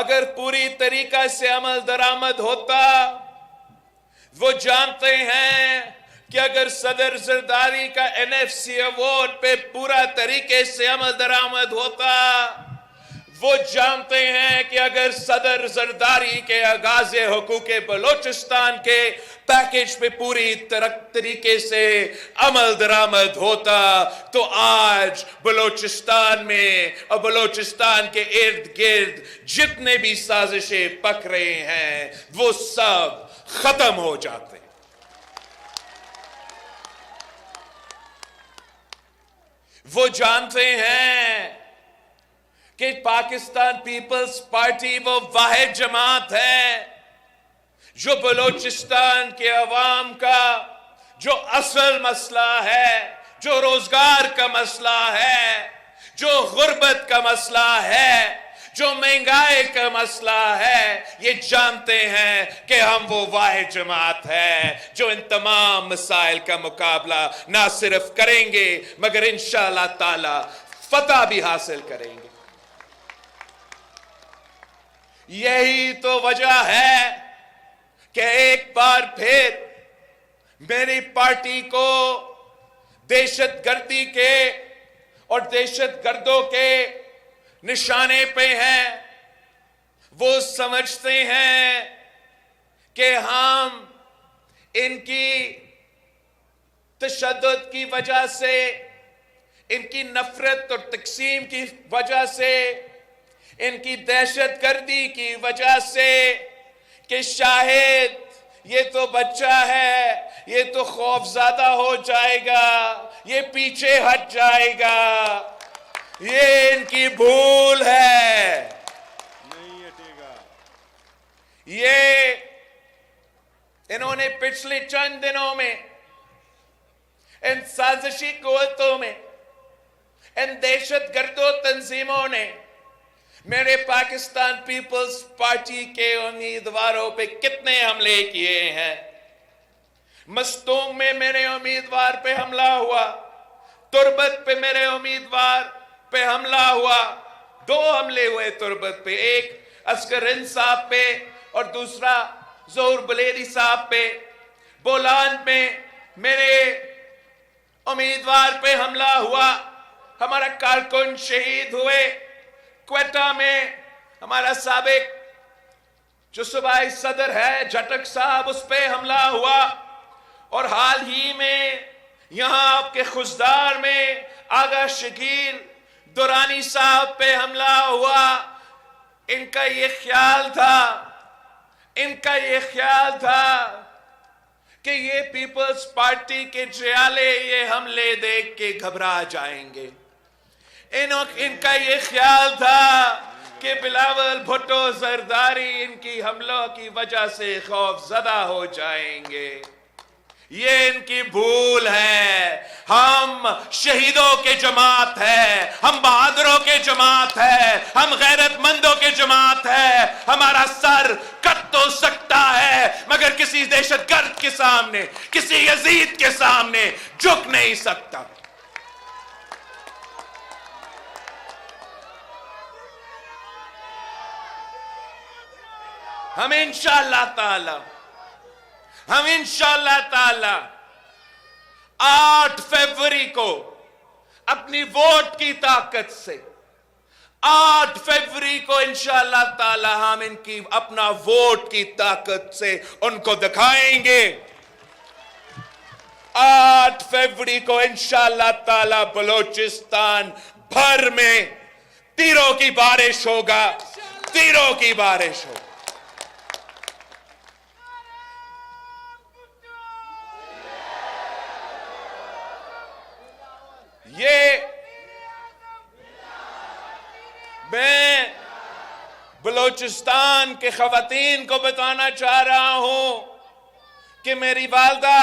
اگر پوری طریقہ سے عمل درآمد ہوتا، وہ جانتے ہیں کہ اگر صدر زرداری کا NFC ایوارڈ پہ پورا طریقے سے عمل درآمد ہوتا، وہ جانتے ہیں کہ اگر صدر زرداری کے آغاز حقوق بلوچستان کے پیکج پہ پوری طریقے سے عمل درآمد ہوتا تو آج بلوچستان میں اور بلوچستان کے ارد گرد جتنے بھی سازشیں پک رہے ہیں وہ سب ختم ہو جاتے۔ وہ جانتے ہیں کہ پاکستان پیپلز پارٹی وہ واحد جماعت ہے جو بلوچستان کے عوام کا جو اصل مسئلہ ہے، جو روزگار کا مسئلہ ہے، جو غربت کا مسئلہ ہے، جو مہنگائی کا مسئلہ ہے، یہ جانتے ہیں کہ ہم وہ واحد جماعت ہے جو ان تمام مسائل کا مقابلہ نہ صرف کریں گے مگر انشاءاللہ تعالی فتح بھی حاصل کریں گے۔ یہی تو وجہ ہے کہ ایک بار پھر میری پارٹی کو دہشت گردی کے اور دہشت گردوں کے نشانے پہ ہیں۔ وہ سمجھتے ہیں کہ ہم ان کی تشدد کی وجہ سے، ان کی نفرت اور تقسیم کی وجہ سے، ان کی دہشت گردی کی وجہ سے کہ شاید یہ تو بچہ ہے، یہ تو خوف زدہ ہو جائے گا، یہ پیچھے ہٹ جائے گا، یہ ان کی بھول ہے۔ نہیں ہٹے گا۔ یہ انہوں نے پچھلے چند دنوں میں ان سازشی قوتوں میں، ان دہشت گردوں تنظیموں نے میرے پاکستان پیپلز پارٹی کے امیدواروں پہ کتنے حملے کیے ہیں۔ مستونگ میں میرے امیدوار پہ حملہ ہوا، تربت پہ میرے امیدوار پہ حملہ ہوا، 2 حملے ہوئے تربت پہ، ایک اصغر ہند صاحب پہ اور دوسرا ظہور بلیری صاحب پہ۔ بولان میں میرے امیدوار پہ حملہ ہوا، ہمارا کارکن شہید ہوئے۔ کوئٹہ میں ہمارا سابق جو صوبائی صدر ہے جھٹک صاحب، اس پہ حملہ ہوا، اور حال ہی میں یہاں آپ کے خزدار میں آغا شکیل دورانی صاحب پہ حملہ ہوا۔ ان کا یہ خیال تھا کہ یہ پیپلز پارٹی کے جیالے یہ حملے دیکھ کے گھبرا جائیں گے۔ ان کا یہ خیال تھا کہ بلاول بھٹو زرداری ان کی حملوں کی وجہ سے خوف زدہ ہو جائیں گے۔ یہ ان کی بھول ہے۔ ہم شہیدوں کے جماعت ہے، ہم بہادروں کے جماعت ہے، ہم غیرت مندوں کے جماعت ہے۔ ہمارا سر کٹ تو سکتا ہے مگر کسی دہشت گرد کے سامنے، کسی یزید کے سامنے جھک نہیں سکتا۔ ہم انشاءاللہ تعالی 8 فروری کو اپنی ووٹ کی طاقت سے 8 فروری کو انشاءاللہ تعالی ہم ان کی اپنا ووٹ کی طاقت سے ان کو دکھائیں گے۔ 8 فروری کو انشاءاللہ تعالی بلوچستان بھر میں تیروں کی بارش ہوگا، تیروں کی بارش ہوگا۔ میں بلوچستان کے خواتین کو بتانا چاہ رہا ہوں کہ میری والدہ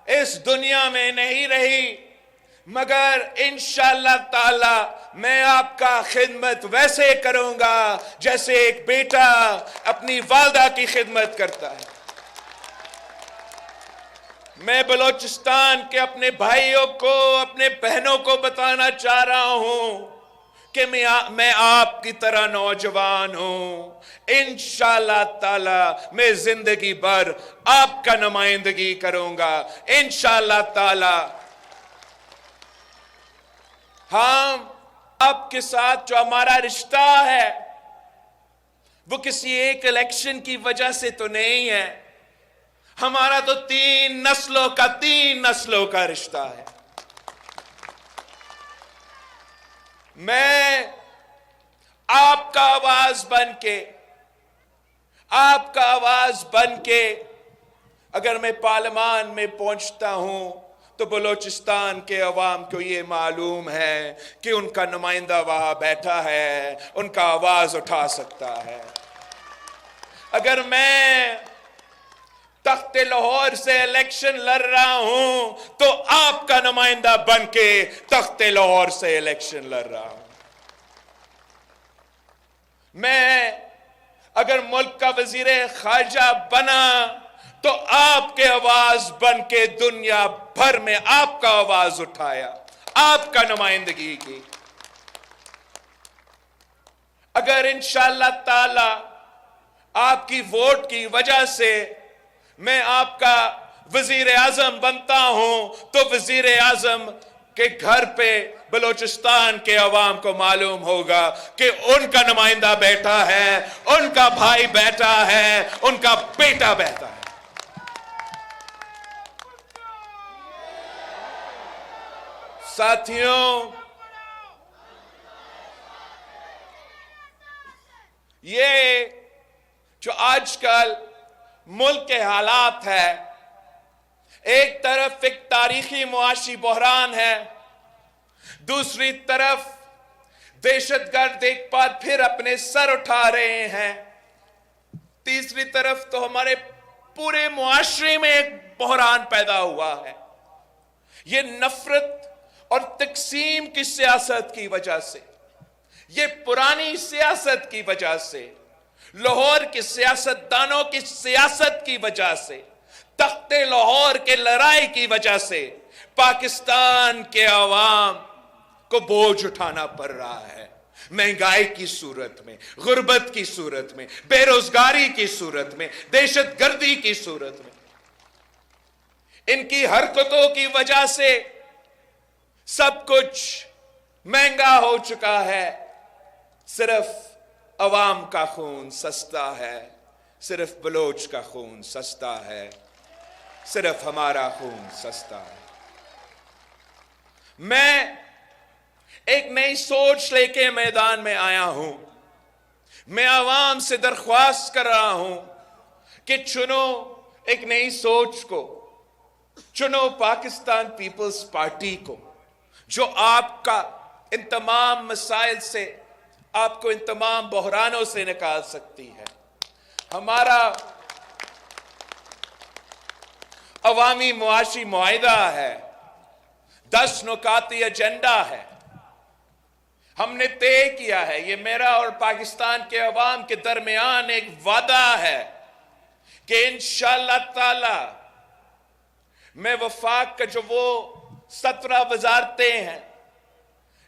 اس دنیا میں نہیں رہی مگر انشاءاللہ تعالی میں آپ کا خدمت ویسے کروں گا جیسے ایک بیٹا اپنی والدہ کی خدمت کرتا ہے۔ میں بلوچستان کے اپنے بھائیوں کو، اپنے بہنوں کو بتانا چاہ رہا ہوں کہ میں آپ کی طرح نوجوان ہوں. انشاءاللہ تعالی میں زندگی بھر آپ کا نمائندگی کروں گا. انشاءاللہ تعالی ہم آپ کے ساتھ جو ہمارا رشتہ ہے وہ کسی ایک الیکشن کی وجہ سے تو نہیں ہے. ہمارا تو 3 نسلوں کا رشتہ ہے. میں آپ کا آواز بن کے اگر میں پارلیمان میں پہنچتا ہوں تو بلوچستان کے عوام کو یہ معلوم ہے کہ ان کا نمائندہ وہاں بیٹھا ہے, ان کا آواز اٹھا سکتا ہے. اگر میں تخت لاہور سے الیکشن لڑ رہا ہوں تو آپ کا نمائندہ بن کے تخت لاہور سے الیکشن لڑ رہا ہوں. میں اگر ملک کا وزیر خارجہ بنا تو آپ کے آواز بن کے دنیا بھر میں آپ کا آواز اٹھایا, آپ کا نمائندگی کی. اگر انشاءاللہ تعالی آپ کی ووٹ کی وجہ سے میں آپ کا وزیر اعظم بنتا ہوں تو وزیر اعظم کے گھر پہ بلوچستان کے عوام کو معلوم ہوگا کہ ان کا نمائندہ بیٹھا ہے, ان کا بھائی بیٹھا ہے, ان کا بیٹا بیٹھا ہے. ساتھیوں, یہ جو آج کل ملک کے حالات ہے, ایک طرف ایک تاریخی معاشی بحران ہے, دوسری طرف دہشت گرد ایک بار پھر اپنے سر اٹھا رہے ہیں, تیسری طرف تو ہمارے پورے معاشرے میں ایک بحران پیدا ہوا ہے. یہ نفرت اور تقسیم کی سیاست کی وجہ سے, یہ پرانی سیاست کی وجہ سے, لاہور کے سیاستدانوں کی سیاست کی وجہ سے, تخت لاہور کے لڑائی کی وجہ سے پاکستان کے عوام کو بوجھ اٹھانا پڑ رہا ہے. مہنگائی کی صورت میں, غربت کی صورت میں, بے روزگاری کی صورت میں, دہشت گردی کی صورت میں, ان کی حرکتوں کی وجہ سے سب کچھ مہنگا ہو چکا ہے. صرف عوام کا خون سستا ہے, صرف بلوچ کا خون سستا ہے, صرف ہمارا خون سستا ہے. میں ایک نئی سوچ لے کے میدان میں آیا ہوں. میں عوام سے درخواست کر رہا ہوں کہ چنو ایک نئی سوچ کو, چنو پاکستان پیپلز پارٹی کو, جو آپ کا ان تمام مسائل سے, آپ کو ان تمام بحرانوں سے نکال سکتی ہے. ہمارا عوامی معاشی معاہدہ ہے, 10 نکاتی ایجنڈا ہے, ہم نے طے کیا ہے. یہ میرا اور پاکستان کے عوام کے درمیان ایک وعدہ ہے کہ انشاءاللہ تعالی میں وفاق کا جو وہ 17 وزارتیں ہیں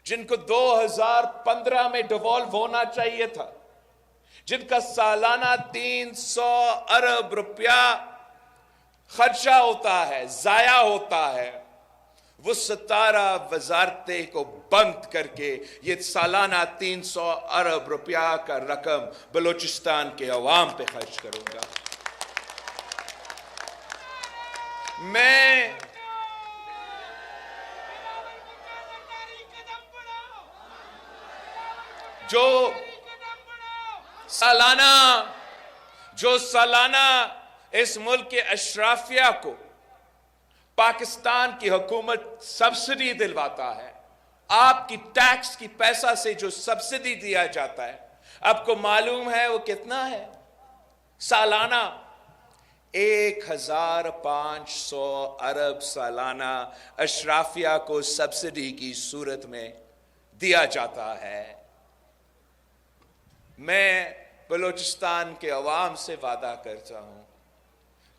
جن کو 2015 میں ڈیوالو ہونا چاہیے تھا, جن کا سالانہ 300 ارب روپیہ خرچہ ہوتا ہے, ضائع ہوتا ہے, وہ 17 وزارتیں کو بند کر کے یہ سالانہ 300 ارب روپیہ کا رقم بلوچستان کے عوام پہ خرچ کروں گا. میں جو سالانہ اس ملک کے اشرافیہ کو پاکستان کی حکومت سبسڈی دلواتا ہے, آپ کی ٹیکس کی پیسہ سے جو سبسڈی دیا جاتا ہے, آپ کو معلوم ہے وہ کتنا ہے؟ سالانہ 1500 ارب سالانہ اشرافیہ کو سبسڈی کی صورت میں دیا جاتا ہے. میں بلوچستان کے عوام سے وعدہ کرتا ہوں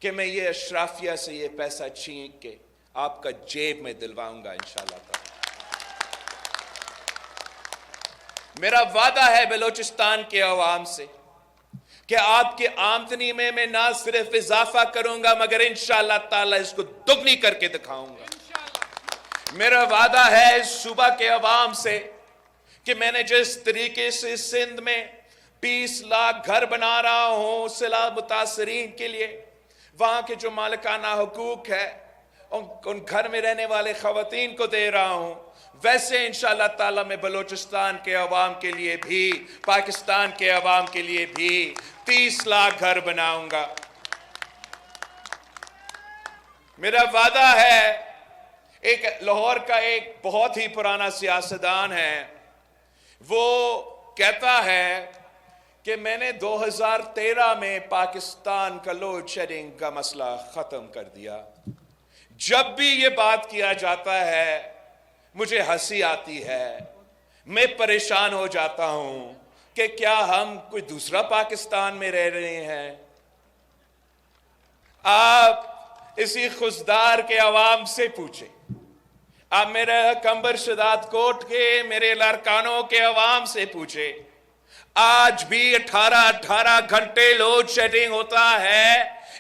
کہ میں یہ اشرافیہ سے یہ پیسہ چھین کے آپ کا جیب میں دلواؤں گا انشاءاللہ تعالی. میرا وعدہ ہے بلوچستان کے عوام سے کہ آپ کی آمدنی میں نہ صرف اضافہ کروں گا مگر انشاءاللہ تعالی اس کو دگنی کر کے دکھاؤں گا۔ میرا وعدہ ہے اس صوبہ کے عوام سے کہ میں نے جس طریقے سے سندھ میں 20 لاکھ گھر بنا رہا ہوں سیلاب متاثرین کے لیے، وہاں کے جو مالکانہ حقوق ہے ان گھر میں رہنے والے خواتین کو دے رہا ہوں، ویسے انشاءاللہ تعالی میں بلوچستان کے عوام کے لیے بھی، پاکستان کے عوام کے لیے بھی 30 لاکھ گھر بناؤں گا۔ میرا وعدہ ہے، ایک لاہور کا ایک بہت ہی پرانا سیاستدان ہے، وہ کہتا ہے کہ میں نے 2013 میں پاکستان کا لوڈ شیڈنگ کا مسئلہ ختم کر دیا۔ جب بھی یہ بات کیا جاتا ہے مجھے ہنسی آتی ہے، میں پریشان ہو جاتا ہوں کہ کیا ہم کوئی دوسرا پاکستان میں رہ رہے ہیں؟ آپ اسی خزدار کے عوام سے پوچھیں، آپ میرے کمبر شداد کوٹ کے میرے لارکانوں کے عوام سے پوچھیں، آج بھی 18 گھنٹے لوڈ شیڈنگ ہوتا ہے۔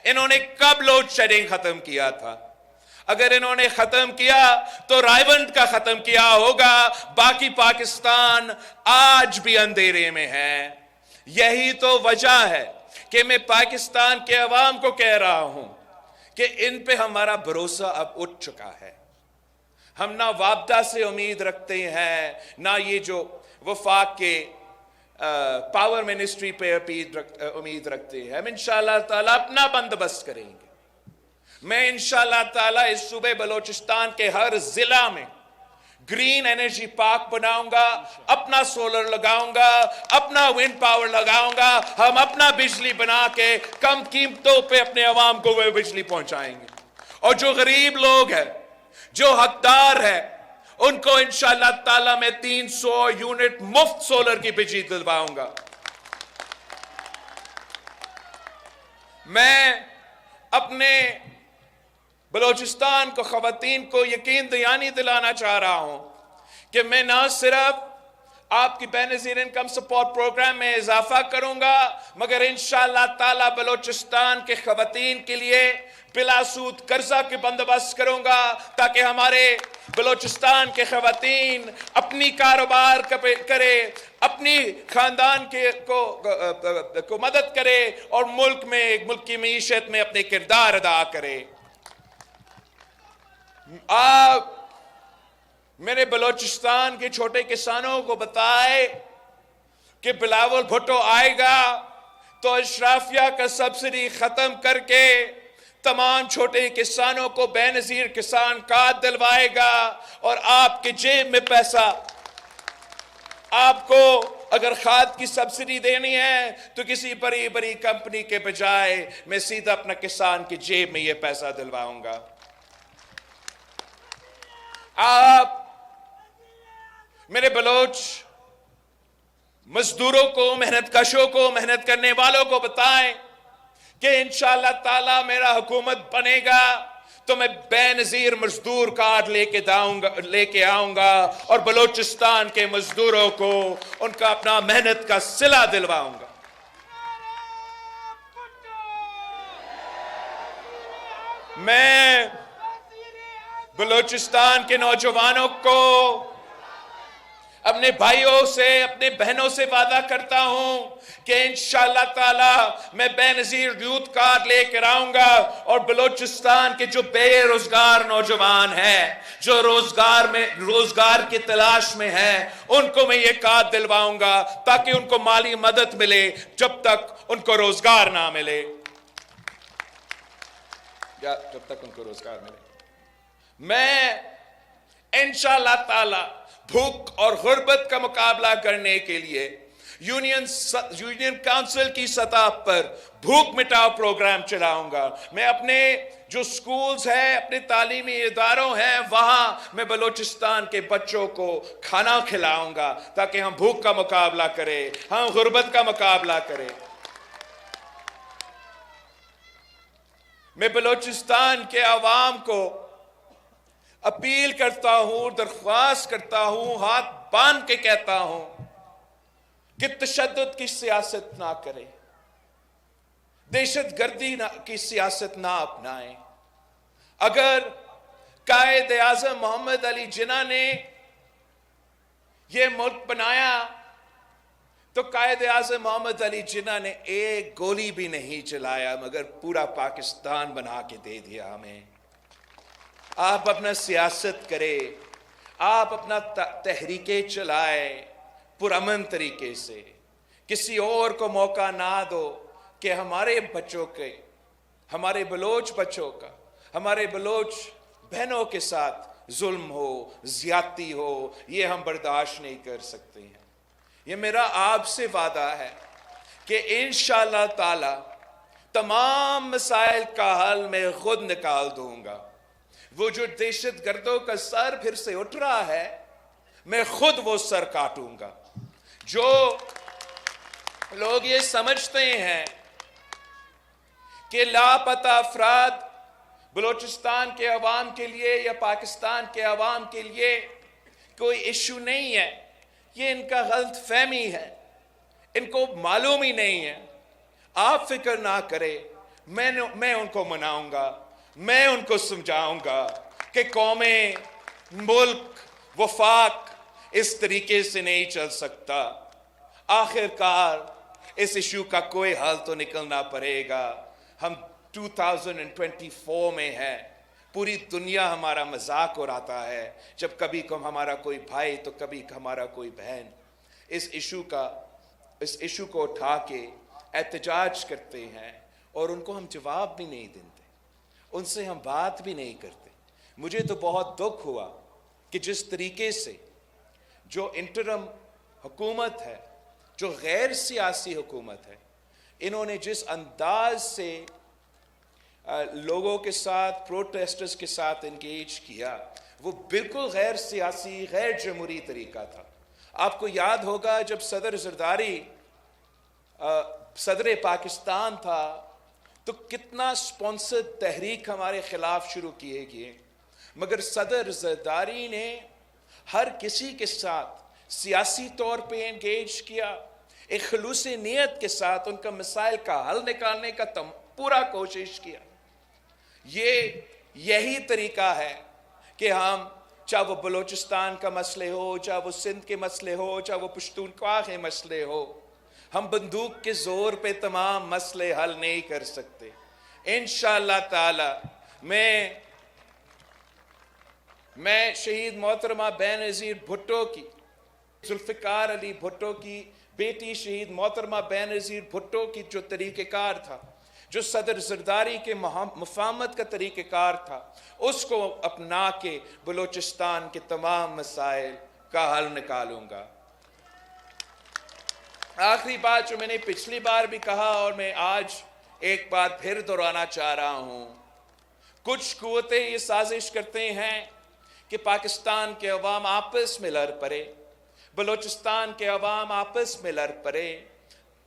انہوں نے کب لوڈ شیڈنگ ختم کیا تھا؟ اگر انہوں نے ختم کیا تو رائیونٹ کا ختم کیا ہوگا، باقی پاکستان آج بھی اندھیرے میں ہے۔ یہی تو وجہ ہے کہ میں پاکستان کے عوام کو کہہ رہا ہوں کہ ان پہ ہمارا بھروسہ اب اٹھ چکا ہے۔ ہم نہ وابدہ سے امید رکھتے ہیں، نہ یہ جو وفاق کے پاور منسٹری پہ امید رکھتے ہیں۔ ہم انشاءاللہ تعالیٰ اپنا بندوبست کریں گے۔ میں انشاءاللہ تعالیٰ اس صوبے بلوچستان کے ہر ضلع میں گرین انرجی پارک بناؤں گا، اپنا سولر لگاؤں گا، اپنا ونڈ پاور لگاؤں گا، ہم اپنا بجلی بنا کے کم قیمتوں پہ اپنے عوام کو وہ بجلی پہنچائیں گے۔ اور جو غریب لوگ ہیں، جو حقدار ہے، ان کو انشاءاللہ تعالیٰ میں 300 یونٹ مفت سولر کی بجلی دلواؤں گا۔ میں اپنے بلوچستان کو خواتین کو یقین دلانا چاہ رہا ہوں کہ میں نہ صرف آپ کی بے نظیر انکم سپورٹ پروگرام میں اضافہ کروں گا مگر انشاءاللہ تعالیٰ بلوچستان کے خواتین کے لیے بلا سود قرضہ کے بندوبست کروں گا تاکہ ہمارے بلوچستان کے خواتین اپنی کاروبار کرے، اپنی خاندان کو مدد کرے اور ملک کی معیشت میں اپنے کردار ادا کرے۔ آپ میرے بلوچستان کے چھوٹے کسانوں کو بتائے کہ بلاول بھٹو آئے گا تو اشرافیہ کا سبسڈی ختم کر کے تمام چھوٹے کسانوں کو بے نظیر کسان کارڈ دلوائے گا، اور آپ کے جیب میں پیسہ، آپ کو اگر کھاد کی سبسڈی دینی ہے تو کسی بڑی کمپنی کے بجائے میں سیدھا اپنا کسان کی جیب میں یہ پیسہ دلواؤں گا۔ آپ میرے بلوچ مزدوروں کو، محنت کشوں کو، محنت کرنے والوں کو بتائیں کہ انشاءاللہ تعالیٰ میرا حکومت بنے گا تو میں بے نظیر مزدور کارڈ لے کے آؤں گا اور بلوچستان کے مزدوروں کو ان کا اپنا محنت کا صلہ دلواؤں گا۔ میں بلوچستان کے نوجوانوں کو، اپنے بھائیوں سے، اپنے بہنوں سے وعدہ کرتا ہوں کہ انشاءاللہ تعالی میں بے نظیر یوتھ کارڈ لے کر آؤں گا اور بلوچستان کے جو بے روزگار نوجوان ہیں، جو روزگار کی تلاش میں ہیں، ان کو میں یہ کارڈ دلواؤں گا تاکہ ان کو مالی مدد ملے جب تک ان کو روزگار نہ ملے، میں انشاءاللہ تعالی بھوک اور غربت کا مقابلہ کرنے کے لیے یونین کونسل کی سطح پر بھوک مٹاؤ پروگرام چلاؤں گا۔ میں اپنے جو سکولز ہیں، اپنے تعلیمی اداروں ہیں، وہاں میں بلوچستان کے بچوں کو کھانا کھلاؤں گا تاکہ ہم بھوک کا مقابلہ کریں، ہم غربت کا مقابلہ کریں۔ میں بلوچستان کے عوام کو اپیل کرتا ہوں، درخواست کرتا ہوں، ہاتھ باندھ کے کہتا ہوں کہ تشدد کی سیاست نہ کریں، دہشت گردی کی سیاست نہ اپنائیں۔ اگر قائد اعظم محمد علی جناح نے یہ ملک بنایا تو قائد اعظم محمد علی جناح نے ایک گولی بھی نہیں چلایا، مگر پورا پاکستان بنا کے دے دیا ہمیں۔ آپ اپنا سیاست کرے، آپ اپنا تحریکیں چلائے پرامن طریقے سے، کسی اور کو موقع نہ دو کہ ہمارے بچوں کے، ہمارے بلوچ بچوں کا، ہمارے بلوچ بہنوں کے ساتھ ظلم ہو، زیادتی ہو، یہ ہم برداشت نہیں کر سکتے ہیں۔ یہ میرا آپ سے وعدہ ہے کہ انشاءاللہ تعالی تمام مسائل کا حل میں خود نکال دوں گا۔ وہ جو دہشت گردوں کا سر پھر سے اٹھ رہا ہے، میں خود وہ سر کاٹوں گا۔ جو لوگ یہ سمجھتے ہیں کہ لاپتہ افراد بلوچستان کے عوام کے لیے یا پاکستان کے عوام کے لیے کوئی ایشو نہیں ہے، یہ ان کا غلط فہمی ہے، ان کو معلوم ہی نہیں ہے۔ آپ فکر نہ کریں، میں ان کو مناؤں گا، میں ان کو سمجھاؤں گا کہ قومیں، ملک، وفاق اس طریقے سے نہیں چل سکتا۔ آخر کار اس ایشو کا کوئی حل تو نکلنا پڑے گا۔ ہم 2024 میں ہے، پوری دنیا ہمارا مذاق اڑاتا ہے، جب کبھی ہمارا کوئی بھائی تو کبھی ہمارا کوئی بہن اس ایشو کو اٹھا کے احتجاج کرتے ہیں، اور ان کو ہم جواب بھی نہیں دیتے، ان سے ہم بات بھی نہیں کرتے۔ مجھے تو بہت دکھ ہوا کہ جس طریقے سے جو انٹرم حکومت ہے، جو غیر سیاسی حکومت ہے، انہوں نے جس انداز سے لوگوں کے ساتھ، پروٹیسٹرز کے ساتھ انگیج کیا، وہ بالکل غیر سیاسی، غیر جمہوری طریقہ تھا۔ آپ کو یاد ہوگا جب صدر زرداری صدر پاکستان تھا تو کتنا سپانسرڈ تحریک ہمارے خلاف شروع کیے گئے، مگر صدر زرداری نے ہر کسی کے ساتھ سیاسی طور پہ انگیج کیا، ایک خلوص نیت کے ساتھ ان کا مسائل کا حل نکالنے کا پورا کوشش کیا۔ یہی طریقہ ہے کہ ہم، چاہے وہ بلوچستان کا مسئلے ہو، چاہے وہ سندھ کے مسئلے ہو، چاہے وہ پشتونخوا کے مسئلے ہو، ہم بندوق کے زور پہ تمام مسئلے حل نہیں کر سکتے۔ انشاءاللہ تعالی میں شہید محترمہ بے نظیر بھٹو کی، ذوالفقار علی بھٹو کی بیٹی شہید محترمہ بے نظیر بھٹو کی جو طریقہ کار تھا، جو صدر زرداری کے مفاہمت کا طریقہ کار تھا، اس کو اپنا کے بلوچستان کے تمام مسائل کا حل نکالوں گا۔ آخری بات جو میں نے پچھلی بار بھی کہا اور میں آج ایک بات پھر دہرانا چاہ رہا ہوں، کچھ قوتیں یہ سازش کرتے ہیں کہ پاکستان کے عوام آپس میں لڑ پڑے، بلوچستان کے عوام آپس میں لڑ پڑے،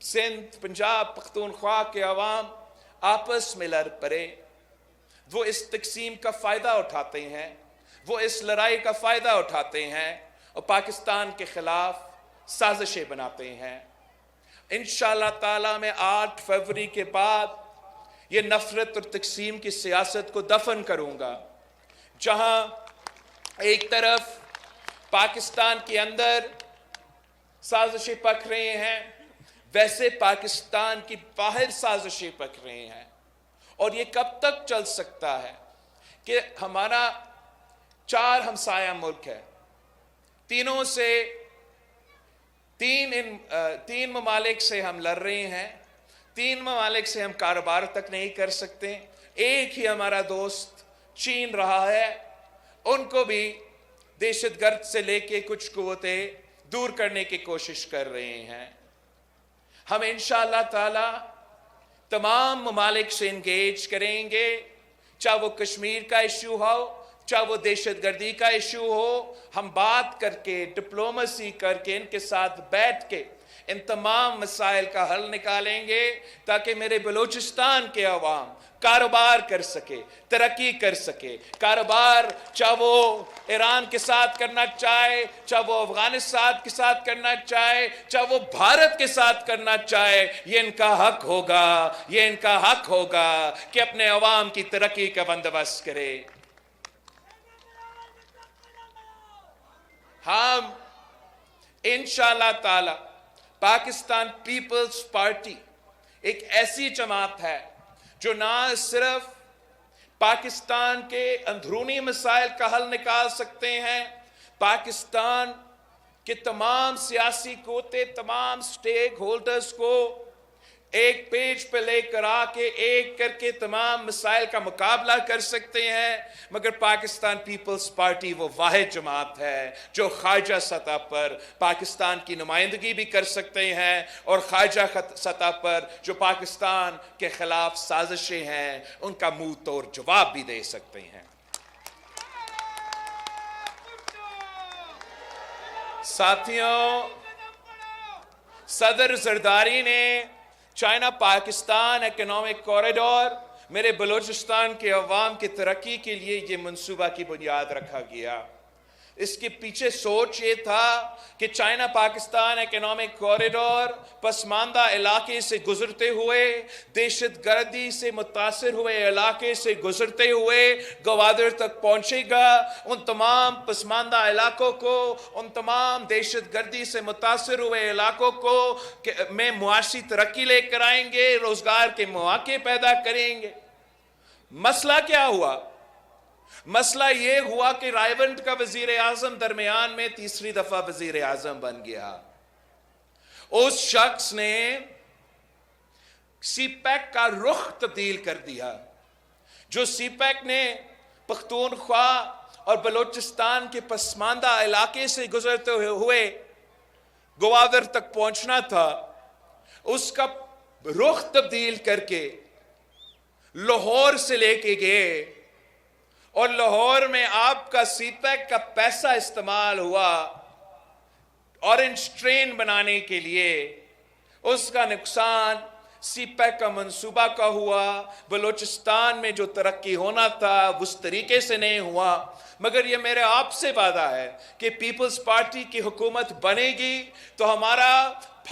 سندھ، پنجاب، پختونخوا کے عوام آپس میں لڑ پڑے۔ وہ اس تقسیم کا فائدہ اٹھاتے ہیں، وہ اس لڑائی کا فائدہ اٹھاتے ہیں اور پاکستان کے خلاف سازشیں بناتے ہیں۔ انشاءاللہ تعالی میں 8 فروری کے بعد یہ نفرت اور تقسیم کی سیاست کو دفن کروں گا۔ جہاں ایک طرف پاکستان کے اندر سازشیں پک رہے ہیں، ویسے پاکستان کی باہر سازشیں پک رہے ہیں، اور یہ کب تک چل سکتا ہے کہ ہمارا 4 ہمسایہ ملک ہے، تین ممالک سے ہم لڑ رہے ہیں، 3 ممالک سے ہم کاروبار تک نہیں کر سکتے، ایک ہی ہمارا دوست چین رہا ہے، ان کو بھی دہشت گرد سے لے کے کچھ قوتیں دور کرنے کی کوشش کر رہے ہیں۔ ہم انشاءاللہ تعالی تمام ممالک سے انگیج کریں گے، چاہے وہ کشمیر کا ایشو ہو، چاہے وہ دہشت گردی کا ایشو ہو، ہم بات کر کے، ڈپلومیسی کر کے، ان کے ساتھ بیٹھ کے ان تمام مسائل کا حل نکالیں گے، تاکہ میرے بلوچستان کے عوام کاروبار کر سکے، ترقی کر سکے. کاروبار چاہے وہ ایران کے ساتھ کرنا چاہے، چاہے وہ افغانستان کے ساتھ کرنا چاہے، چاہے وہ بھارت کے ساتھ کرنا چاہے، یہ ان کا حق ہوگا، یہ ان کا حق ہوگا کہ اپنے عوام کی ترقی کا بندوبست کرے. ہم انشاءاللہ تعالی پاکستان پیپلز پارٹی ایک ایسی جماعت ہے جو نہ صرف پاکستان کے اندرونی مسائل کا حل نکال سکتے ہیں، پاکستان کے تمام سیاسی قوتیں، تمام سٹیک ہولڈرز کو ایک پیج پہ لے کر آ کے ایک کر کے تمام مسائل کا مقابلہ کر سکتے ہیں، مگر پاکستان پیپلز پارٹی وہ واحد جماعت ہے جو خارجہ سطح پر پاکستان کی نمائندگی بھی کر سکتے ہیں، اور خارجہ سطح پر جو پاکستان کے خلاف سازشیں ہیں ان کا منہ توڑ جواب بھی دے سکتے ہیں. ساتھیوں، صدر زرداری نے چائنا پاکستان اکنامک کوریڈور میرے بلوچستان کے عوام کی ترقی کے لیے یہ منصوبہ کی بنیاد رکھا گیا. اس کے پیچھے سوچ یہ تھا کہ چائنا پاکستان اکنامک کوریڈور پسماندہ علاقے سے گزرتے ہوئے، دہشت گردی سے متاثر ہوئے علاقے سے گزرتے ہوئے گوادر تک پہنچے گا. ان تمام پسماندہ علاقوں کو، ان تمام دہشت گردی سے متاثر ہوئے علاقوں کو میں معاشی ترقی لے کر آئیں گے، روزگار کے مواقع پیدا کریں گے. مسئلہ کیا ہوا؟ مسئلہ یہ ہوا کہ رائیونٹ کا وزیر اعظم درمیان میں تیسری دفعہ وزیر اعظم بن گیا. اس شخص نے سی پیک کا رخ تبدیل کر دیا. جو سی پیک نے پختونخوا اور بلوچستان کے پسماندہ علاقے سے گزرتے ہوئے گوادر تک پہنچنا تھا، اس کا رخ تبدیل کر کے لاہور سے لے کے گئے، اور لاہور میں آپ کا سی پیک کا پیسہ استعمال ہوا اورنج ٹرین بنانے کے لیے. اس کا نقصان سی پیک کا منصوبہ کا ہوا. بلوچستان میں جو ترقی ہونا تھا اس طریقے سے نہیں ہوا. مگر یہ میرے آپ سے وعدہ ہے کہ پیپلز پارٹی کی حکومت بنے گی تو ہمارا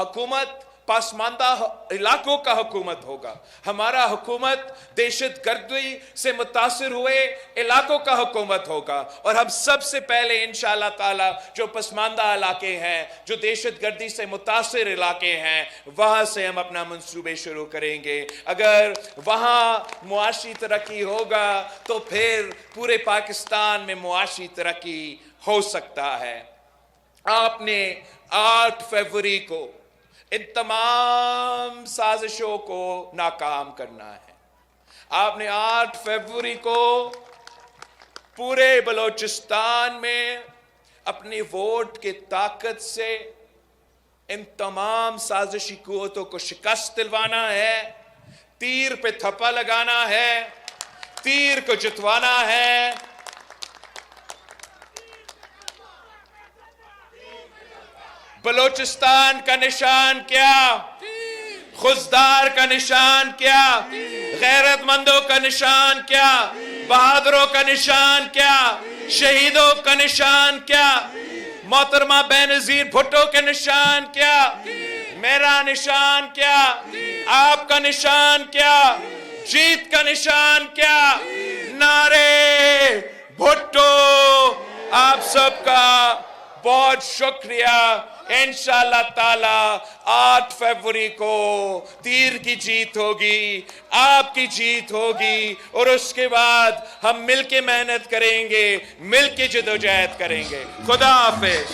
حکومت پسماندہ علاقوں کا حکومت ہوگا. ہمارا حکومت دہشت گردی سے متاثر ہوئے علاقوں کا حکومت ہوگا، اور ہم سب سے پہلے انشاءاللہ تعالی جو پسماندہ علاقے ہیں، جو دہشت گردی سے متاثر علاقے ہیں، وہاں سے ہم اپنا منصوبے شروع کریں گے. اگر وہاں معاشی ترقی ہوگا تو پھر پورے پاکستان میں معاشی ترقی ہو سکتا ہے. آپ نے 8 فروری کو ان تمام سازشوں کو ناکام کرنا ہے. آپ نے 8 فروری کو پورے بلوچستان میں اپنی ووٹ کی طاقت سے ان تمام سازشی قوتوں کو شکست دلوانا ہے، تیر پہ تھپا لگانا ہے، تیر کو جتوانا ہے. بلوچستان کا نشان کیا؟ خزدار کا نشان کیا؟ غیرت مندوں کا نشان کیا؟ بہادروں کا نشان کیا؟ شہیدوں کا نشان کیا؟ محترمہ بے نظیر بھٹو کے نشان کیا؟ میرا نشان کیا؟ آپ کا نشان کیا؟ جیت کا نشان کیا؟ نعرے بھٹو. آپ سب کا بہت شکریہ. انشاءاللہ تعالی 8 فروری کو تیر کی جیت ہوگی، آپ کی جیت ہوگی، اور اس کے بعد ہم مل کے محنت کریں گے، مل کے جدوجہد کریں گے. خدا حافظ.